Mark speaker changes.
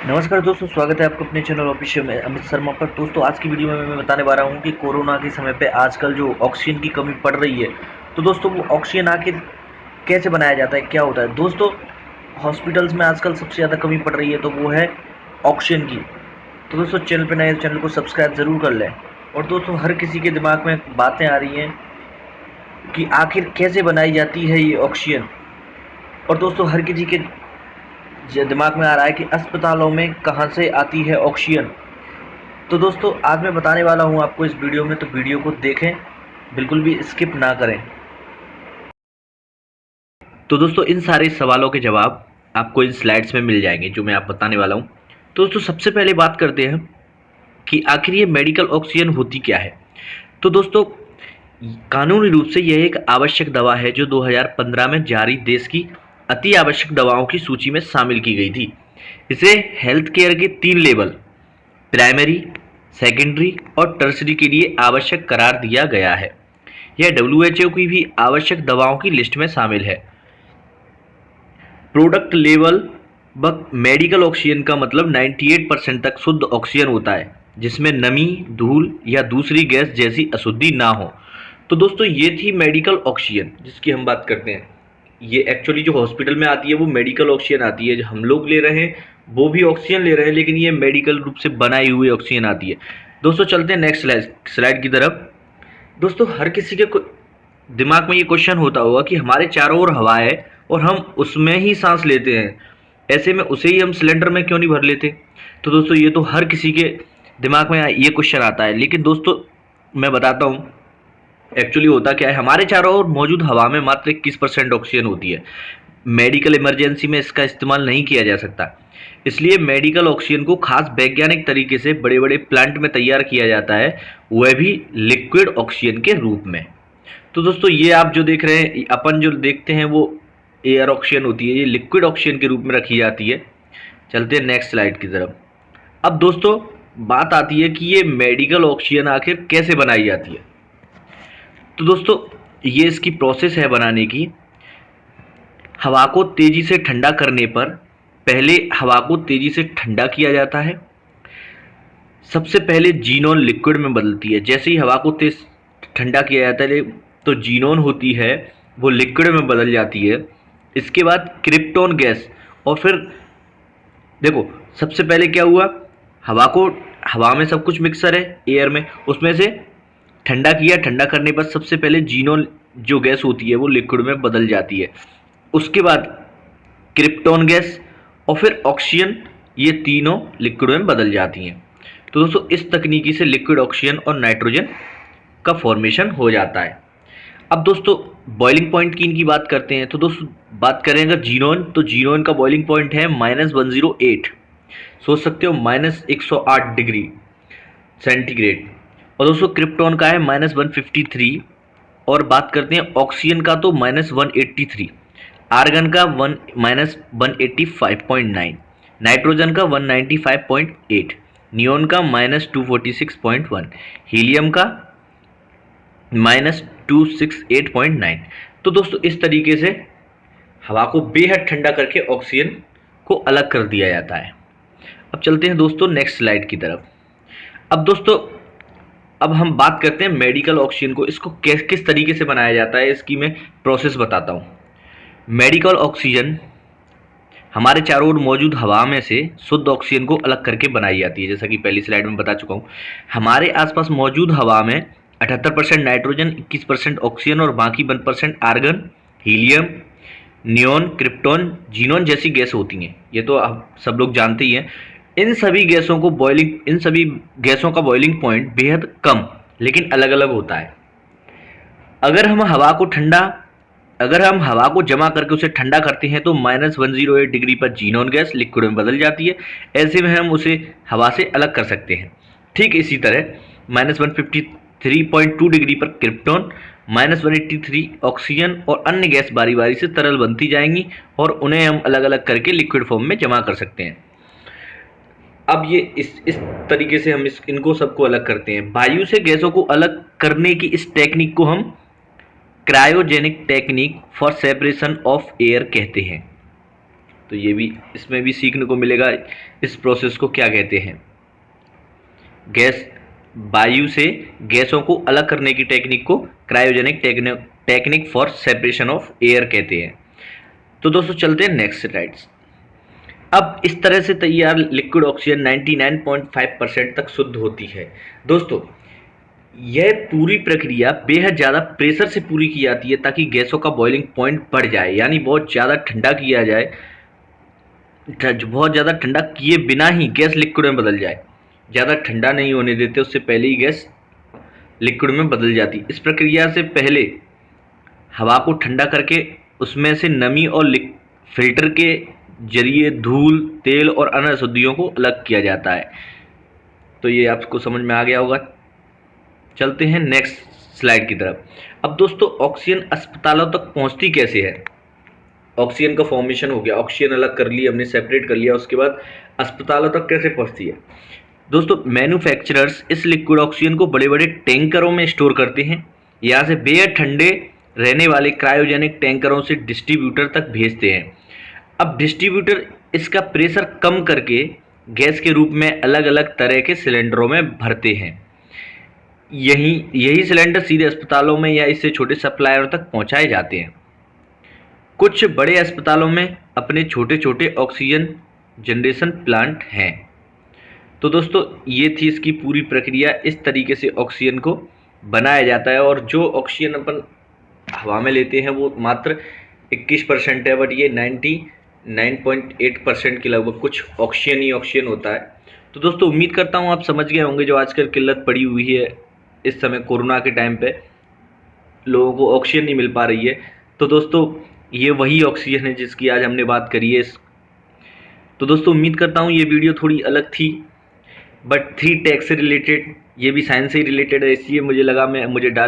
Speaker 1: नमस्कार दोस्तों, स्वागत है आपको अपने चैनल ऑफिशियल में अमित शर्मा पर। दोस्तों आज की वीडियो में मैं बताने वाला हूं कि कोरोना के समय पे आजकल जो ऑक्सीजन की कमी पड़ रही है, तो दोस्तों वो ऑक्सीजन आखिर कैसे बनाया जाता है, क्या होता है। दोस्तों हॉस्पिटल्स में आजकल सबसे ज़्यादा कमी पड़ रही है, तो वो है ऑक्सीजन की। तो दोस्तों चैनल पर नए, चैनल को सब्सक्राइब ज़रूर कर लें। और दोस्तों हर किसी के दिमाग में बातें आ रही हैं कि आखिर कैसे बनाई जाती है ये ऑक्सीजन। और दोस्तों हर किसी के दिमाग में आ रहा है कि अस्पतालों में कहाँ से आती है ऑक्सीजन। तो दोस्तों आज मैं बताने वाला हूँ आपको इस वीडियो में, तो वीडियो को देखें, बिल्कुल भी स्किप ना करें। तो दोस्तों इन सारे सवालों के जवाब आपको इन स्लाइड्स में मिल जाएंगे जो मैं आप बताने वाला हूँ। तो दोस्तों सबसे पहले बात करते हैं कि आखिर ये मेडिकल ऑक्सीजन होती क्या है। तो दोस्तों कानूनी रूप से यह एक आवश्यक दवा है जो 2015 में जारी देश की अति आवश्यक दवाओं की सूची में शामिल की गई थी। इसे हेल्थ केयर के 3 लेवल प्राइमरी, सेकेंडरी और टर्सरी के लिए आवश्यक करार दिया गया है। यह WHO की भी आवश्यक दवाओं की लिस्ट में शामिल है। प्रोडक्ट लेवल मेडिकल ऑक्सीजन का मतलब 98% तक शुद्ध ऑक्सीजन होता है जिसमें नमी, धूल या दूसरी गैस जैसी अशुद्धि ना हो। तो दोस्तों ये थी मेडिकल ऑक्सीजन जिसकी हम बात करते हैं। ये एक्चुअली जो हॉस्पिटल में आती है वो मेडिकल ऑक्सीजन आती है, जो हम लोग ले रहे हैं वो भी ऑक्सीजन ले रहे हैं, लेकिन ये मेडिकल रूप से बनाई हुई ऑक्सीजन आती है। दोस्तों चलते हैं नेक्स्ट स्लाइड की तरफ। दोस्तों हर किसी के दिमाग में ये क्वेश्चन होता होगा कि हमारे चारों ओर हवा है और हम उसमें ही सांस लेते हैं, ऐसे में उसे ही हम सिलेंडर में क्यों नहीं भर लेते। तो दोस्तों ये तो हर किसी के दिमाग में ये क्वेश्चन आता है, लेकिन दोस्तों मैं बताता हूँ एक्चुअली होता क्या है। हमारे चारों ओर मौजूद हवा में मात्र 21% ऑक्सीजन होती है। मेडिकल इमरजेंसी में इसका इस्तेमाल नहीं किया जा सकता, इसलिए मेडिकल ऑक्सीजन को खास वैज्ञानिक तरीके से बड़े बड़े प्लांट में तैयार किया जाता है, वह भी लिक्विड ऑक्सीजन के रूप में। तो दोस्तों ये आप जो देख रहे हैं, अपन जो देखते हैं वो एयर ऑक्सीजन होती है, ये लिक्विड ऑक्सीजन के रूप में रखी जाती है। चलते हैं नेक्स्ट स्लाइड की तरफ। अब दोस्तों बात आती है कि ये मेडिकल ऑक्सीजन आखिर कैसे बनाई जाती है। तो दोस्तों ये इसकी प्रोसेस है बनाने की। हवा को तेजी से ठंडा करने पर पहले हवा को तेजी से ठंडा किया जाता है। सबसे पहले जीनोन लिक्विड में बदलती है। जैसे ही हवा को तेज ठंडा किया जाता है तो जीनोन होती है वो लिक्विड में बदल जाती है। इसके बाद क्रिप्टोन गैस, और फिर देखो सबसे पहले क्या हुआ, हवा में सब कुछ मिक्सर है एयर में, उसमें से ठंडा किया, ठंडा करने पर सबसे पहले जीनोन जो गैस होती है वो लिक्विड में बदल जाती है। उसके बाद क्रिप्टोन गैस और फिर ऑक्सीजन, ये तीनों लिक्विड में बदल जाती हैं। तो दोस्तों इस तकनीकी से लिक्विड ऑक्सीजन और नाइट्रोजन का फॉर्मेशन हो जाता है। अब दोस्तों बॉइलिंग पॉइंट की इनकी बात करते हैं। तो दोस्तों बात करें अगर जीनोन, तो जीनोन का बॉइलिंग पॉइंट है -108, सोच सकते हो -108 डिग्री सेंटीग्रेड। और दोस्तों क्रिप्टोन का है -153। और बात करते हैं ऑक्सीजन का तो -183, आर्गन का -185.9, नाइट्रोजन का 195.8, नियोन का -246.1, हीलियम का -268.9। तो दोस्तों इस तरीके से हवा को बेहद ठंडा करके ऑक्सीजन को अलग कर दिया जाता है। अब चलते हैं दोस्तों नेक्स्ट स्लाइड की तरफ। अब दोस्तों अब हम बात करते हैं मेडिकल ऑक्सीजन को, इसको किस तरीके से बनाया जाता है, इसकी मैं प्रोसेस बताता हूँ। मेडिकल ऑक्सीजन हमारे चारों ओर मौजूद हवा में से शुद्ध ऑक्सीजन को अलग करके बनाई जाती है। जैसा कि पहली स्लाइड में बता चुका हूँ, हमारे आसपास मौजूद हवा में 78% नाइट्रोजन, 21% ऑक्सीजन और बाकी 1% argon, helium, neon, krypton, xenon जैसी गैस होती हैं। ये तो आप सब लोग जानते ही हैं। इन सभी गैसों का बॉइलिंग पॉइंट बेहद कम लेकिन अलग अलग होता है। अगर हम हवा को जमा करके उसे ठंडा करते हैं तो -108 डिग्री पर जीनोन गैस लिक्विड में बदल जाती है। ऐसे में हम उसे हवा से अलग कर सकते हैं। ठीक इसी तरह -153.2 डिग्री पर क्रिप्टोन, -183 ऑक्सीजन और अन्य गैस बारी बारी से तरल बनती जाएंगी और उन्हें हम अलग अलग करके लिक्विड फॉर्म में जमा कर सकते हैं। अब ये इस तरीके से हम इनको सबको अलग करते हैं। वायु से गैसों को अलग करने की इस टेक्निक को हम cryogenic technique for separation of air कहते हैं। तो ये भी इसमें भी सीखने को मिलेगा इस प्रोसेस को क्या कहते हैं। गैस वायु से गैसों को अलग करने की टेक्निक को cryogenic technique for separation of air कहते हैं। तो दोस्तों चलते हैं नेक्स्ट स्लाइड्स। अब इस तरह से तैयार लिक्विड ऑक्सीजन 99.5% तक शुद्ध होती है। दोस्तों यह पूरी प्रक्रिया बेहद ज़्यादा प्रेशर से पूरी की जाती है ताकि गैसों का बॉइलिंग पॉइंट बढ़ जाए, यानी बहुत ज़्यादा ठंडा किया जाए, बहुत ज़्यादा ठंडा किए बिना ही गैस लिक्विड में बदल जाए। ज़्यादा ठंडा नहीं होने देते, उससे पहले ही गैस लिक्विड में बदल जाती। इस प्रक्रिया से पहले हवा को ठंडा करके उसमें से नमी और फिल्टर के जरिए धूल, तेल और अन्य अशुद्धियों को अलग किया जाता है। तो ये आपको समझ में आ गया होगा। चलते हैं नेक्स्ट स्लाइड की तरफ। अब दोस्तों ऑक्सीजन अस्पतालों तक पहुंचती कैसे है। ऑक्सीजन का फॉर्मेशन हो गया, ऑक्सीजन अलग कर लिया हमने, सेपरेट कर लिया, उसके बाद अस्पतालों तक कैसे पहुंचती है। दोस्तों मैन्युफैक्चरर्स इस लिक्विड ऑक्सीजन को बड़े बड़े टैंकरों में स्टोर करते हैं, यहाँ से बेहद ठंडे रहने वाले क्रायोजेनिक टैंकरों से डिस्ट्रीब्यूटर तक भेजते हैं। अब डिस्ट्रीब्यूटर इसका प्रेशर कम करके गैस के रूप में अलग अलग तरह के सिलेंडरों में भरते हैं। यही सिलेंडर सीधे अस्पतालों में या इससे छोटे सप्लायरों तक पहुंचाए जाते हैं। कुछ बड़े अस्पतालों में अपने छोटे छोटे ऑक्सीजन जनरेशन प्लांट हैं। तो दोस्तों ये थी इसकी पूरी प्रक्रिया, इस तरीके से ऑक्सीजन को बनाया जाता है। और जो ऑक्सीजन अपन हवा में लेते हैं वो मात्र 21% है, बट ये 99.8% के लगभग कुछ ऑक्सीजन ही ऑक्सीजन होता है। तो दोस्तों उम्मीद करता हूँ आप समझ गए होंगे, जो आजकल किल्लत पड़ी हुई है इस समय कोरोना के टाइम पे, लोगों को ऑक्सीजन नहीं मिल पा रही है। तो दोस्तों ये वही ऑक्सीजन है जिसकी आज हमने बात करी है। तो दोस्तों उम्मीद करता हूँ ये वीडियो थोड़ी अलग थी, बट थी टेक से रिलेटेड, ये भी साइंस से ही रिलेटेड है, इसलिए मुझे लगा मुझे डाल